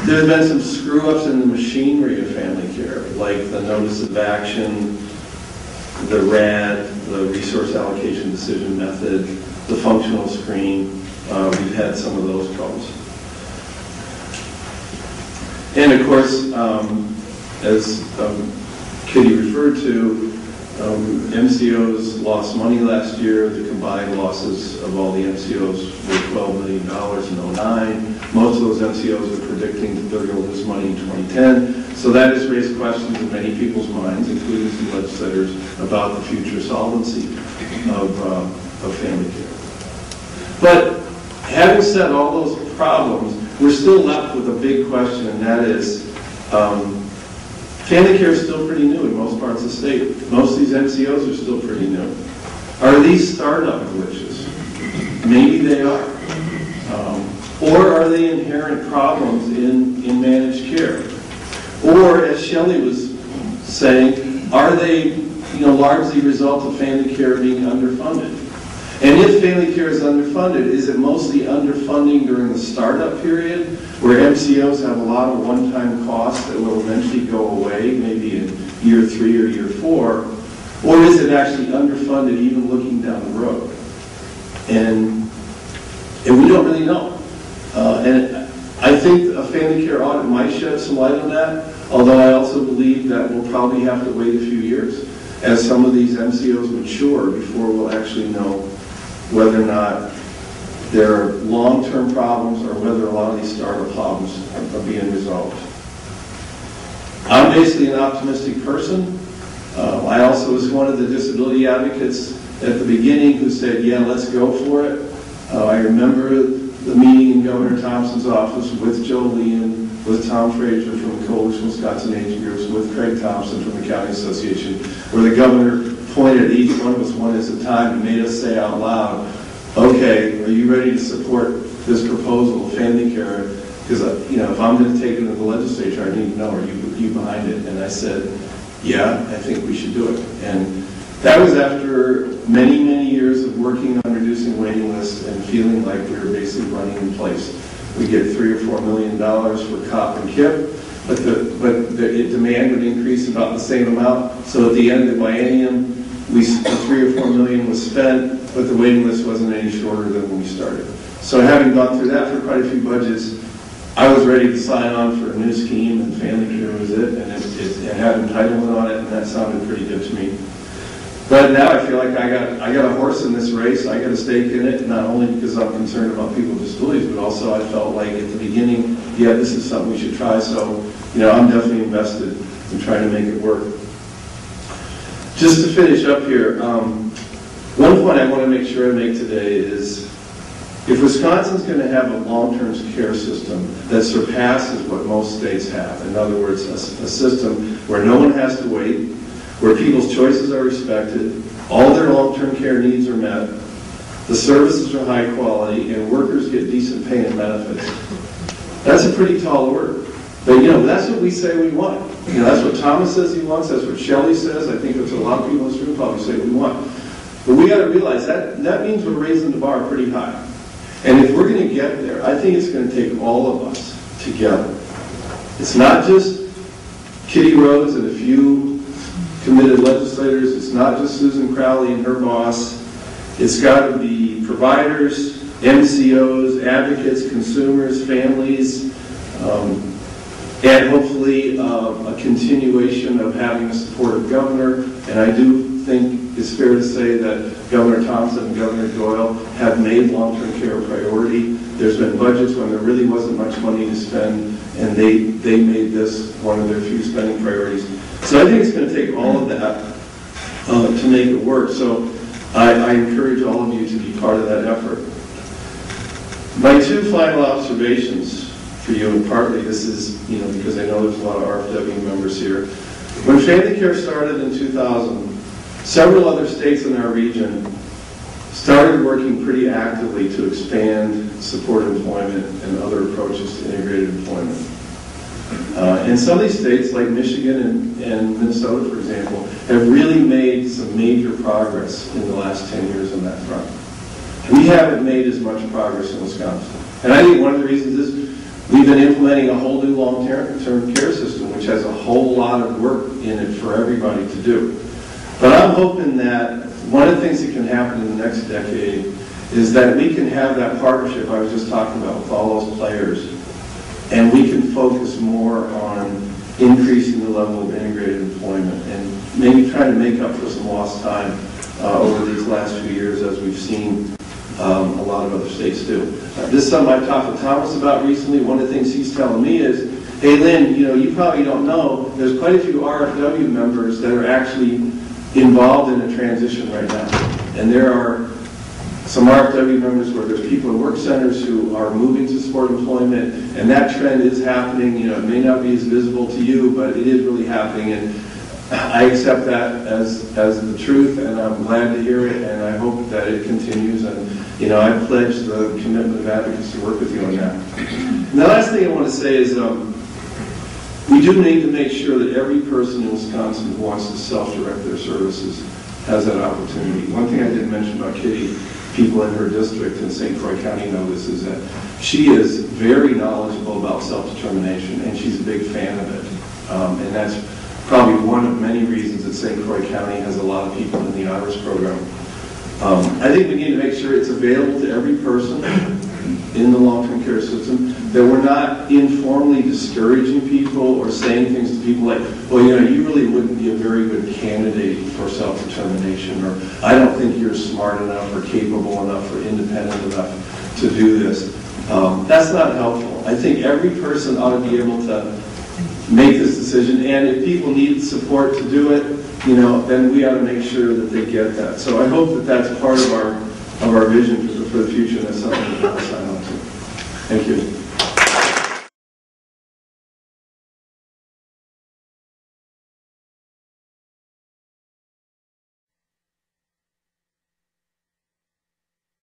There's been some screw-ups in the machinery of family care, like the notice of action, the RAD, the resource allocation decision method, the functional screen. We've had some of those problems. And of course, as Kitty referred to, MCOs lost money last year. The combined losses of all the MCOs were $12 million in 2009. Most of those MCOs are predicting that they're going to lose money in 2010. So that has raised questions in many people's minds, including some legislators, about the future solvency of family care. But having said all those problems, we're still left with a big question, and that is, family care is still pretty new in most parts of the state. Most of these MCOs are still pretty new. Are these startup glitches? Maybe they are. Or are they inherent problems in managed care? Or, as Shelley was saying, are they largely a result of family care being underfunded? And if family care is underfunded, is it mostly underfunding during the startup period, where MCOs have a lot of one-time costs that will eventually go away, maybe in year 3 or year 4, or is it actually underfunded even looking down the road? And we don't really know. And I think a family care audit might shed some light on that, although I also believe that we'll probably have to wait a few years as some of these MCOs mature before we'll actually know whether or not there are long-term problems or whether a lot of these startup problems are being resolved. I'm basically an optimistic person. I also was one of the disability advocates at the beginning who said, yeah, let's go for it. I remember the meeting in Governor Thompson's office with Joe Leon, with Tom Frazier from the Coalition of Wisconsin Aging Groups, with Craig Thompson from the County Association, where the governor pointed at each one of us one at a time and made us say out loud, okay, are you ready to support this proposal of family care? Because if I'm going to take it to the legislature, I need to know, are you behind it? And I said, yeah, I think we should do it. And that was after many, many years of working on reducing waiting lists and feeling like we were basically running in place. We get $3 or $4 million for COP and KIP, but the demand would increase about the same amount. So at the end of the biennium, the $3 or $4 million was spent, but the waiting list wasn't any shorter than when we started. So having gone through that for quite a few budgets, I was ready to sign on for a new scheme, and family care was it, and it had entitlement on it, and that sounded pretty good to me. But now I feel like I got a horse in this race. I got a stake in it, not only because I'm concerned about people with disabilities, but also I felt like at the beginning, yeah, this is something we should try. So, I'm definitely invested in trying to make it work. Just to finish up here, one point I want to make sure I make today is, if Wisconsin's going to have a long-term care system that surpasses what most states have, in other words, a system where no one has to wait, where people's choices are respected, all their long-term care needs are met, the services are high quality, and workers get decent pay and benefits, that's a pretty tall order. But that's what we say we want. That's what Thomas says he wants, that's what Shelley says, I think that's what a lot of people in this room probably say we want. But we got to realize that means we're raising the bar pretty high. And if we're going to get there, I think it's going to take all of us together. It's not just Kitty Rhodes and a few committed legislators. It's not just Susan Crowley and her boss. It's got to be providers, MCOs, advocates, consumers, families, and hopefully a continuation of having a supportive governor. And I do think it's fair to say that Governor Thompson and Governor Doyle have made long-term care a priority. There's been budgets when there really wasn't much money to spend, and they made this one of their few spending priorities. So I think it's going to take all of that to make it work. So I encourage all of you to be part of that effort. My two final observations for you, and partly this is, because I know there's a lot of RFW members here. When family care started in 2000, several other states in our region started working pretty actively to expand supported employment and other approaches to integrated employment. And some of these states, like Michigan and Minnesota, for example, have really made some major progress in the last 10 years on that front. We haven't made as much progress in Wisconsin. And I think one of the reasons is We've been implementing a whole new long-term care system, which has a whole lot of work in it for everybody to do. But I'm hoping that one of the things that can happen in the next decade is that we can have that partnership I was just talking about with all those players, and we can focus more on increasing the level of integrated employment and maybe trying to make up for some lost time over these last few years, as we've seen a lot of other states do. This is something I've talked to Thomas about recently. One of the things he's telling me is, hey Lynn, you probably don't know, there's quite a few RFW members that are actually involved in a transition right now. And there are some RFW members where there's people in work centers who are moving to support employment, and that trend is happening. It may not be as visible to you, but it is really happening. And I accept that as the truth, and I'm glad to hear it, and I hope that it continues. And I pledge the commitment of advocates to work with you on that. And the last thing I want to say is we do need to make sure that every person in Wisconsin who wants to self-direct their services has that opportunity. One thing I didn't mention about Kitty, people in her district in St. Croix County know this, is that she is very knowledgeable about self-determination, and she's a big fan of it. And that's probably one of many reasons that St. Croix County has a lot of people in the honors program. I think we need to make sure it's available to every person in the long-term care system, that we're not informally discouraging people or saying things to people like, well, you really wouldn't be a very good candidate for self-determination, or I don't think you're smart enough or capable enough or independent enough to do this. That's not helpful. I think every person ought to be able to make this decision, and if people need support to do it, then we ought to make sure that they get that. So I hope that that's part of our vision for the future, and that's something that I'll sign on to. Thank you.